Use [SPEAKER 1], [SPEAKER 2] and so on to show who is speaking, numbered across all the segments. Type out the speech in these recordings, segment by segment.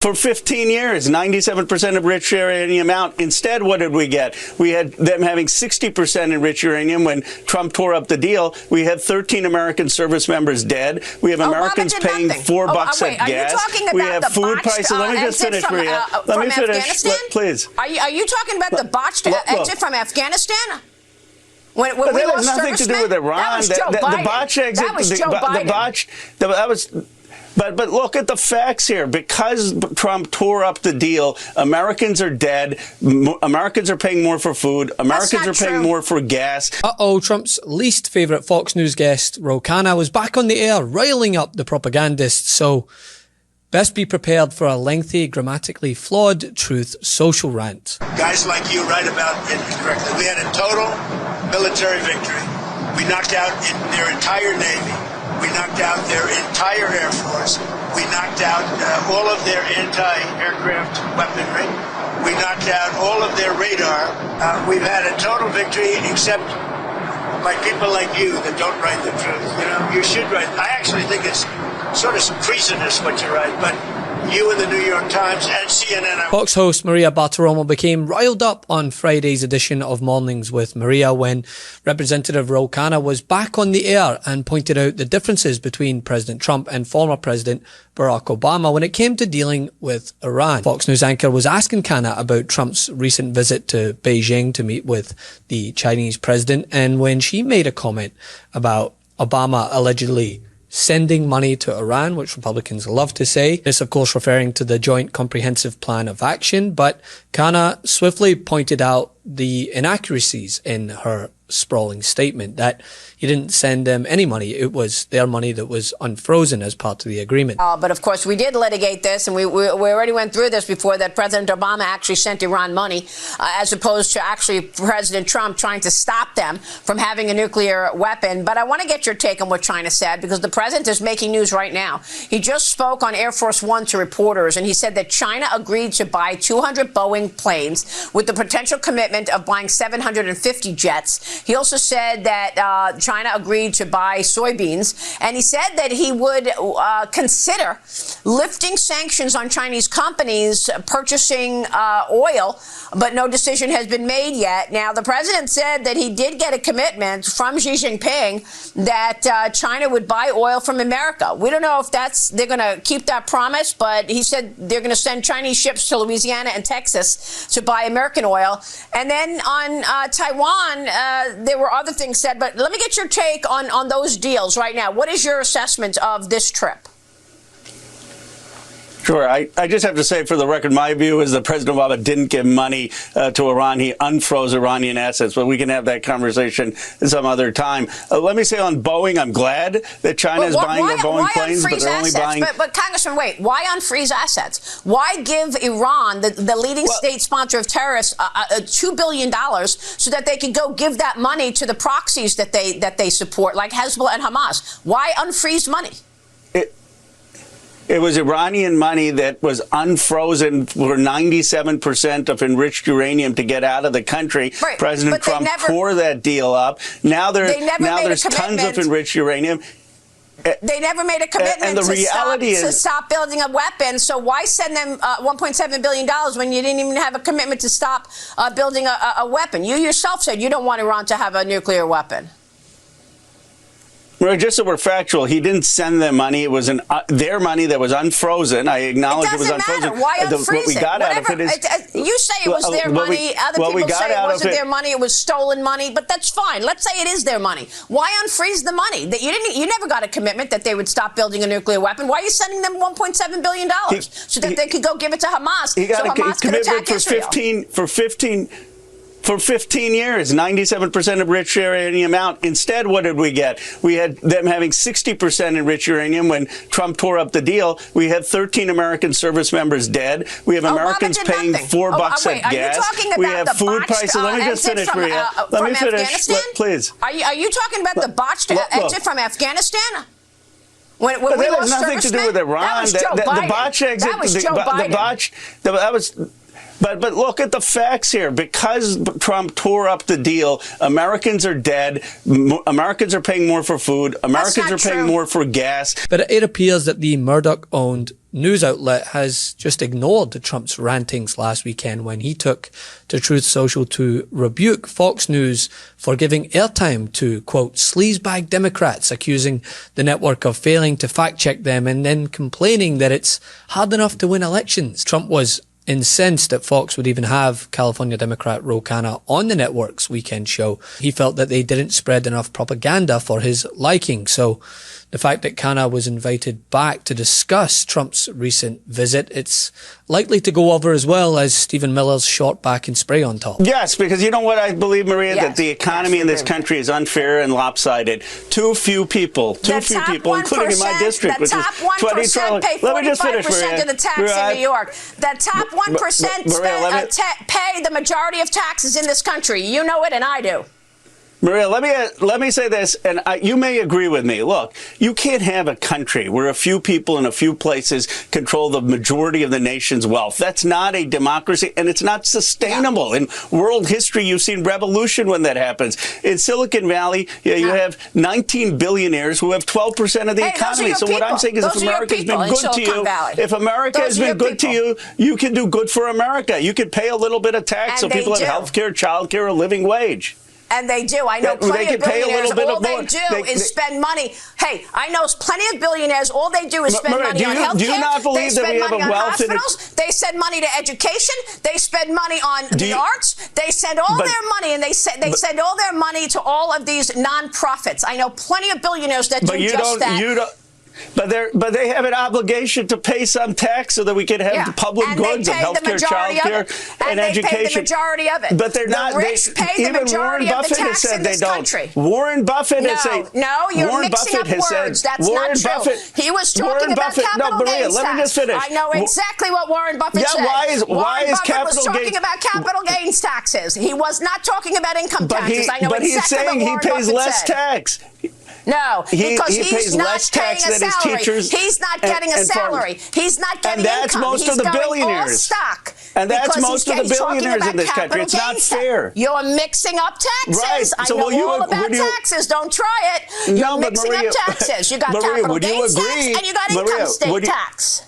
[SPEAKER 1] For 15 years, 97% of rich uranium out. Instead, what did we get? We had them having 60% enriched uranium when Trump tore up the deal. We had 13 American service members dead. We have Americans paying $4 at gas. We have food prices. Let me just finish, Maria. Let me finish, please.
[SPEAKER 2] Are you talking about the botched exit from Afghanistan? When we
[SPEAKER 1] that
[SPEAKER 2] lost
[SPEAKER 1] has nothing to do with Iran.
[SPEAKER 2] That was Joe Biden.
[SPEAKER 1] The botch exit.
[SPEAKER 2] That was Joe Biden.
[SPEAKER 1] That was. But look at the facts here. Because Trump tore up the deal, Americans are dead. Americans are paying more for food. Americans are paying more for gas.
[SPEAKER 3] Trump's least favourite Fox News guest, Ro Khanna, was back on the air, riling up the propagandists. So best be prepared for a lengthy, grammatically flawed truth social rant.
[SPEAKER 4] Guys like you write about it correctly. We had a total military victory. We knocked out their entire Navy. We knocked out their entire Air Force. We knocked out all of their anti-aircraft weaponry. We knocked out all of their radar. We've had a total victory, except by people like you that don't write the truth. You know, you should write. I actually think it's sort of treasonous what you write, but you and the New York Times and CNN.
[SPEAKER 3] Fox host Maria Bartiromo became riled up on Friday's edition of Mornings with Maria when Representative Ro Khanna was back on the air and pointed out the differences between President Trump and former President Barack Obama when it came to dealing with Iran. Fox News anchor was asking Khanna about Trump's recent visit to Beijing to meet with the Chinese president, and when she made a comment about Obama allegedly sending money to Iran, which Republicans love to say. This, of course, referring to the Joint Comprehensive Plan of Action. But Khanna swiftly pointed out the inaccuracies in her sprawling statement that he didn't send them any money. It was their money that was unfrozen as part of the agreement.
[SPEAKER 2] But of course, we did litigate this, and we already went through this before, that President Obama actually sent Iran money, as opposed to actually President Trump trying to stop them from having a nuclear weapon. But I want to get your take on what China said, because the president is making news right now. He just spoke on Air Force One to reporters, and he said that China agreed to buy 200 Boeing planes with the potential commitment of buying 750 jets. He also said that China agreed to buy soybeans, and he said that he would consider lifting sanctions on Chinese companies purchasing oil, but no decision has been made yet. Now, the president said that he did get a commitment from Xi Jinping that China would buy oil from America. We don't know if they're going to keep that promise, but he said they're going to send Chinese ships to Louisiana and Texas to buy American oil. And then on Taiwan, there were other things said, but let me get your take on those deals right now. What is your assessment of this trip?
[SPEAKER 1] Sure. I just have to say, for the record, my view is that President Obama didn't give money to Iran. He unfroze Iranian assets, but we can have that conversation some other time. Let me say on Boeing, I'm glad that China is buying their Boeing planes, but they're only buying...
[SPEAKER 2] But Congressman, wait, why unfreeze assets? Why give Iran, the leading state sponsor of terrorists, $2 billion so that they could go give that money to the proxies that they support, like Hezbollah and Hamas? Why unfreeze money?
[SPEAKER 1] It was Iranian money that was unfrozen for 97% of enriched uranium to get out of the country.
[SPEAKER 2] Right.
[SPEAKER 1] President Trump tore that deal up. Now there's tons of enriched uranium.
[SPEAKER 2] They never made a commitment to stop building a weapon. So why send them $1.7 billion when you didn't even have a commitment to stop building a weapon? You yourself said you don't want Iran to have a nuclear weapon.
[SPEAKER 1] Well, just so we're factual, he didn't send them money. It was their money that was unfrozen. I acknowledge it was unfrozen.
[SPEAKER 2] Matter. Why unfreeze
[SPEAKER 1] what we got out of it is...
[SPEAKER 2] You say it was their money. Other people say it wasn't their money. It was stolen money. But that's fine. Let's say it is their money. Why unfreeze the money? That you never got a commitment that they would stop building a nuclear weapon. Why are you sending them $1.7 billion so that they could go give it to Hamas?
[SPEAKER 1] He got
[SPEAKER 2] so Hamas could attack
[SPEAKER 1] Israel. For 15 years, 97% of rich uranium out. Instead, what did we get? We had them having 60% enriched uranium when Trump tore up the deal. We had 13 American service members dead. We have Americans paying $4 at gas. We have food prices. Let me just finish, Maria. Let me finish, please.
[SPEAKER 2] Are you talking about the botched exit from Afghanistan? When
[SPEAKER 1] that has nothing to do with Iran.
[SPEAKER 2] That was Joe Biden.
[SPEAKER 1] The botch exit.
[SPEAKER 2] That was Joe Biden.
[SPEAKER 1] But look at the facts here. Because Trump tore up the deal, Americans are dead. Americans are paying more for food. Americans are paying more for gas.
[SPEAKER 3] But it appears that the Murdoch-owned news outlet has just ignored Trump's rantings last weekend when he took to Truth Social to rebuke Fox News for giving airtime to, quote, sleazebag Democrats, accusing the network of failing to fact-check them and then complaining that it's hard enough to win elections. Trump was incensed that Fox would even have California Democrat Ro Khanna on the network's weekend show. He felt that they didn't spread enough propaganda for his liking. So the fact that Khanna was invited back to discuss Trump's recent visit, it's likely to go over as well as Stephen Miller's short back and spray on top.
[SPEAKER 1] Yes, because you know what I believe, Maria, that the economy in this country is unfair and lopsided. Too few people, including in my district, which is 20 trillion.
[SPEAKER 2] Let me just finish, Maria. Of the tax in New York. The top 1% pay the majority of taxes in this country. You know it, and I do.
[SPEAKER 1] Maria, let me say this, and you may agree with me. Look, you can't have a country where a few people in a few places control the majority of the nation's wealth. That's not a democracy, and it's not sustainable. In world history, you've seen revolution when that happens. In Silicon Valley, you have 19 billionaires who have 12% of the economy. So what I'm saying is, if America has been good to you, if America has been good to you, you can do good for America. You can pay a little bit of tax so people have health care, child care, a living wage.
[SPEAKER 2] And they do. I know plenty of billionaires. All they do is spend money. Hey, I know plenty of billionaires. All they do is spend money on health care.
[SPEAKER 1] Do you not believe that we have a wealth in
[SPEAKER 2] hospitals? They spend money to education. They spend money on the arts. They send all their money, and they send all their money to all of these nonprofits. I know plenty of billionaires that do just that.
[SPEAKER 1] But they have an obligation to pay some tax so that we can have public goods and health care, child care, and education.
[SPEAKER 2] They pay the majority of it.
[SPEAKER 1] But they're not.
[SPEAKER 2] The rich pay the majority of the tax in this country.
[SPEAKER 1] Warren Buffett has said.
[SPEAKER 2] No, you're mixing up words. That's not true. He was talking about capital gains tax.
[SPEAKER 1] Let me just finish.
[SPEAKER 2] I know exactly what Warren Buffett said.
[SPEAKER 1] Why is capital gains?
[SPEAKER 2] Warren Buffett was talking about capital gains taxes. He was not talking about income taxes. I know exactly what Warren Buffett said.
[SPEAKER 1] But he's saying he pays less tax.
[SPEAKER 2] No, because
[SPEAKER 1] he's
[SPEAKER 2] not paying a salary. He's not getting a salary. He's not getting income.
[SPEAKER 1] And that's most of the billionaires.
[SPEAKER 2] All stock.
[SPEAKER 1] And that's most of the billionaires in this country. It's not fair.
[SPEAKER 2] You're mixing up taxes.
[SPEAKER 1] Right.
[SPEAKER 2] I know all about taxes. Don't try it. You're mixing up taxes. You got capital gains tax and you got income state tax.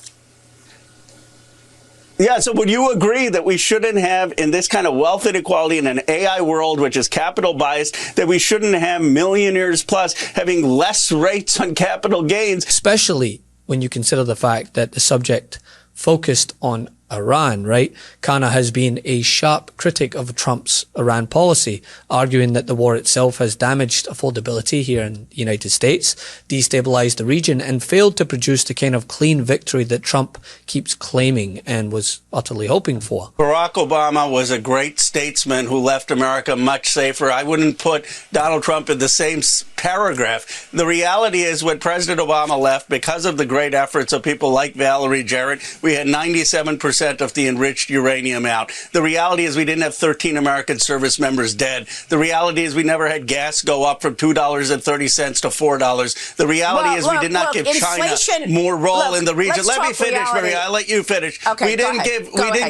[SPEAKER 1] Yeah, so would you agree that we shouldn't have, in this kind of wealth inequality in an AI world, which is capital biased, that we shouldn't have millionaires plus having less rates on capital gains?
[SPEAKER 3] Especially when you consider the fact that the subject focused on Iran, right? Khanna has been a sharp critic of Trump's Iran policy, arguing that the war itself has damaged affordability here in the United States, destabilized the region, and failed to produce the kind of clean victory that Trump keeps claiming and was utterly hoping for.
[SPEAKER 1] Barack Obama was a great statesman who left America much safer. I wouldn't put Donald Trump in the same paragraph. The reality is, when President Obama left, because of the great efforts of people like Valerie Jarrett, we had 97% of the enriched uranium out. The reality is we didn't have 13 American service members dead. The reality is we never had gas go up from $2.30 to $4. The reality is we did not give China more role in the region. Let me finish, Maria. I'll let you finish.
[SPEAKER 2] Okay,
[SPEAKER 1] we didn't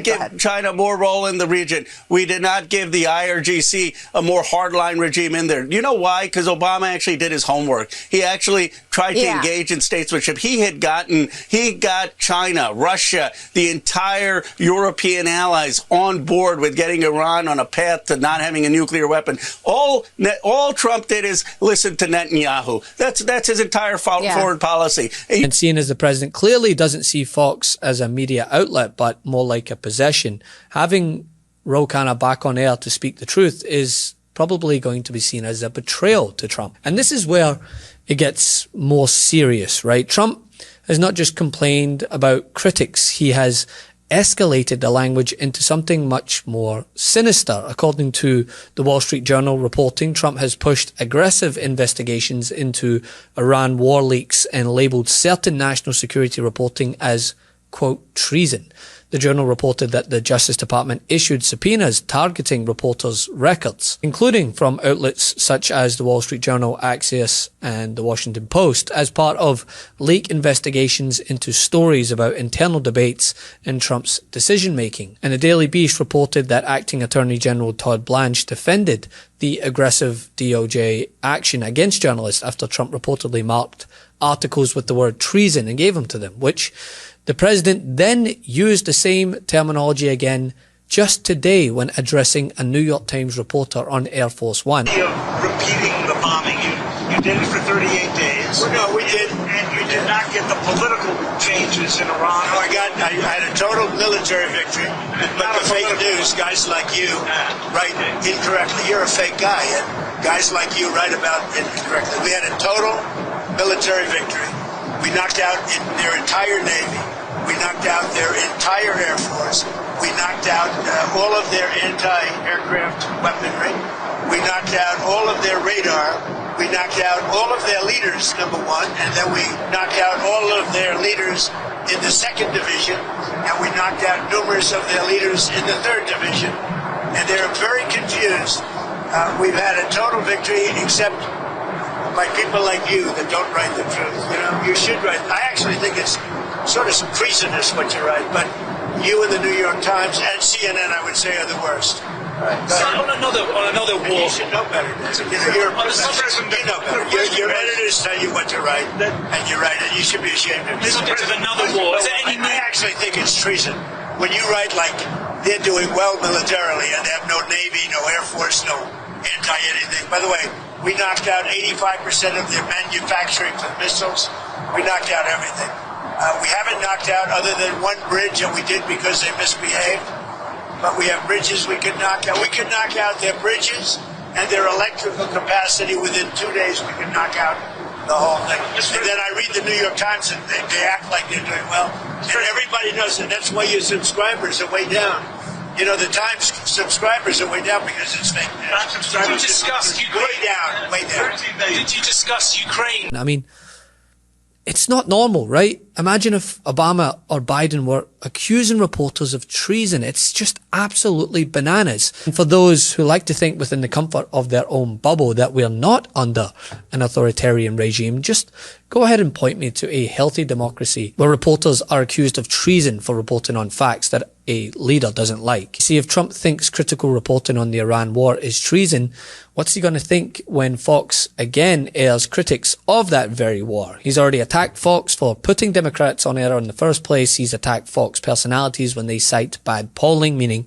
[SPEAKER 1] give China more role in the region. We did not give the IRGC a more hardline regime in there. You know why? Because Obama actually did his homework. He actually tried to engage in statesmanship. He got China, Russia, the entire European allies on board with getting Iran on a path to not having a nuclear weapon. All Trump did is listen to Netanyahu. That's his entire foreign policy.
[SPEAKER 3] And seeing as the president clearly doesn't see Fox as a media outlet, but more like a possession, having Ro Khanna back on air to speak the truth is probably going to be seen as a betrayal to Trump. And this is where it gets more serious, right? Trump has not just complained about critics, he has escalated the language into something much more sinister. According to the Wall Street Journal reporting, Trump has pushed aggressive investigations into Iran war leaks and labeled certain national security reporting as quote, treason. The Journal reported that the Justice Department issued subpoenas targeting reporters' records, including from outlets such as the Wall Street Journal, Axios, and the Washington Post, as part of leak investigations into stories about internal debates in Trump's decision-making. And the Daily Beast reported that Acting Attorney General Todd Blanche defended the aggressive DOJ action against journalists after Trump reportedly marked articles with the word treason and gave them to them, which the president then used the same terminology again just today when addressing a New York Times reporter on Air Force One.
[SPEAKER 4] Repeating the bombing, you did it for 38 days. Well, no, we did, and you did not get the political changes in Iran. No, I had a total military victory, but the fake news, guys like you write incorrectly. You're a fake guy, and guys like you write about it incorrectly. We had a total military victory. We knocked out their entire Navy. We knocked out their entire Air Force. We knocked out all of their anti-aircraft weaponry. We knocked out all of their radar. We knocked out all of their leaders, number one, and then we knocked out all of their leaders in the 2nd Division, and we knocked out numerous of their leaders in the 3rd Division. And they're very confused. We've had a total victory, except by people like you that don't write the truth. You know, you should write. I actually think it's sort of some treasonous what you write, but you and the New York Times and CNN, I would say, are the worst. Right.
[SPEAKER 5] So on another war,
[SPEAKER 4] you should know better. You know, you're a professional. You know better. Your editors tell you what to write, and you write it. You should be ashamed of it.
[SPEAKER 5] Subject of another war. Is there any?
[SPEAKER 4] I actually think it's treason when you write like they're doing well militarily and they have no Navy, no Air Force, no anti-anything. By the way, we knocked out 85% of their manufacturing for missiles. We knocked out everything. We haven't knocked out other than one bridge, and we did because they misbehaved. But we have bridges we could knock out. We could knock out their bridges and their electrical capacity within 2 days. We could knock out the whole thing. And then I read the New York Times, and they act like they're doing well. And everybody knows it. That's why your subscribers are way down. You know, the Times subscribers are way down because it's fake news.
[SPEAKER 5] Did you discuss Ukraine?
[SPEAKER 4] Way down.
[SPEAKER 5] Did you discuss Ukraine?
[SPEAKER 3] I mean, it's not normal, right? Imagine if Obama or Biden were accusing reporters of treason. It's just absolutely bananas. And for those who like to think within the comfort of their own bubble that we're not under an authoritarian regime, just go ahead and point me to a healthy democracy where reporters are accused of treason for reporting on facts that a leader doesn't like. See, if Trump thinks critical reporting on the Iran war is treason, what's he going to think when Fox again airs critics of that very war? He's already attacked Fox for putting Democrats on air in the first place. He's attacked Fox personalities when they cite bad polling, meaning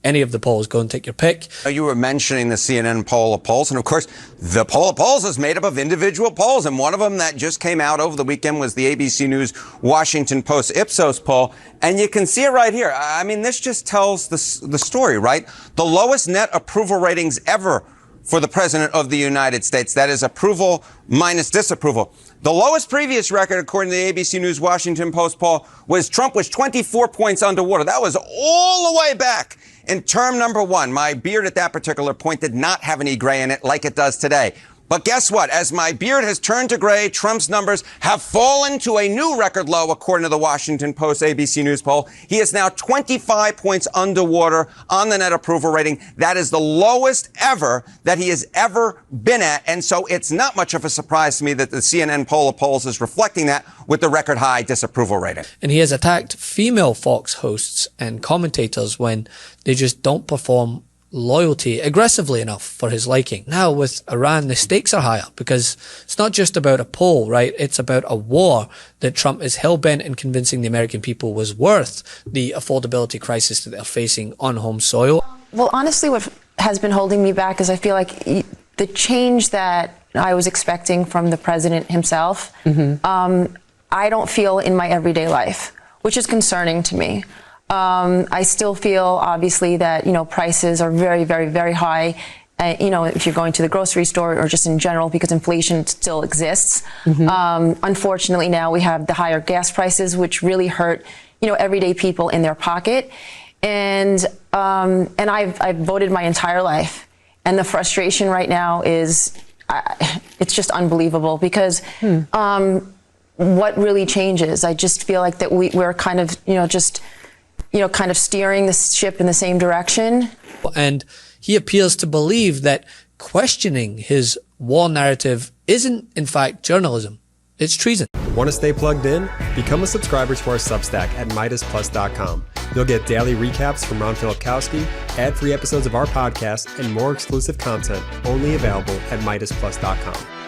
[SPEAKER 3] any of the polls, go and take your pick.
[SPEAKER 6] You were mentioning the CNN poll of polls, and of course, the poll of polls is made up of individual polls, and one of them that just came out over the weekend was the ABC News Washington Post Ipsos poll, and you can see it right here. I mean, this just tells the story, right? The lowest net approval ratings ever for the President of the United States. That is approval minus disapproval. The lowest previous record, according to the ABC News Washington Post poll, was Trump was 24 points underwater. That was all the way back in term number 1. My beard at that particular point did not have any gray in it like it does today. But guess what? As my beard has turned to gray, Trump's numbers have fallen to a new record low, according to the Washington Post ABC News poll. He is now 25 points underwater on the net approval rating. That is the lowest ever that he has ever been at. And so it's not much of a surprise to me that the CNN poll of polls is reflecting that with the record high disapproval rating.
[SPEAKER 3] And he has attacked female Fox hosts and commentators when they just don't perform loyalty aggressively enough for his liking. Now with Iran, the stakes are higher because it's not just about a poll, right? It's about a war that Trump is hell-bent in convincing the American people was worth the affordability crisis that they're facing on home soil.
[SPEAKER 7] Well, honestly, what has been holding me back is I feel like the change that I was expecting from the president himself, I don't feel in my everyday life, which is concerning to me. I still feel, obviously, that, prices are very, very, very high, if you're going to the grocery store or just in general, because inflation still exists. Unfortunately, now we have the higher gas prices, which really hurt, everyday people in their pocket. And I've voted my entire life. And the frustration right now is, it's just unbelievable because, what really changes. I just feel like that we're kind of, kind of steering the ship in the same direction.
[SPEAKER 3] And he appears to believe that questioning his war narrative isn't, in fact, journalism. It's treason.
[SPEAKER 8] Want to stay plugged in? Become a subscriber to our Substack at MeidasPlus.com. You'll get daily recaps from Ron Filipkowski, ad-free episodes of our podcast, and more exclusive content only available at MeidasPlus.com.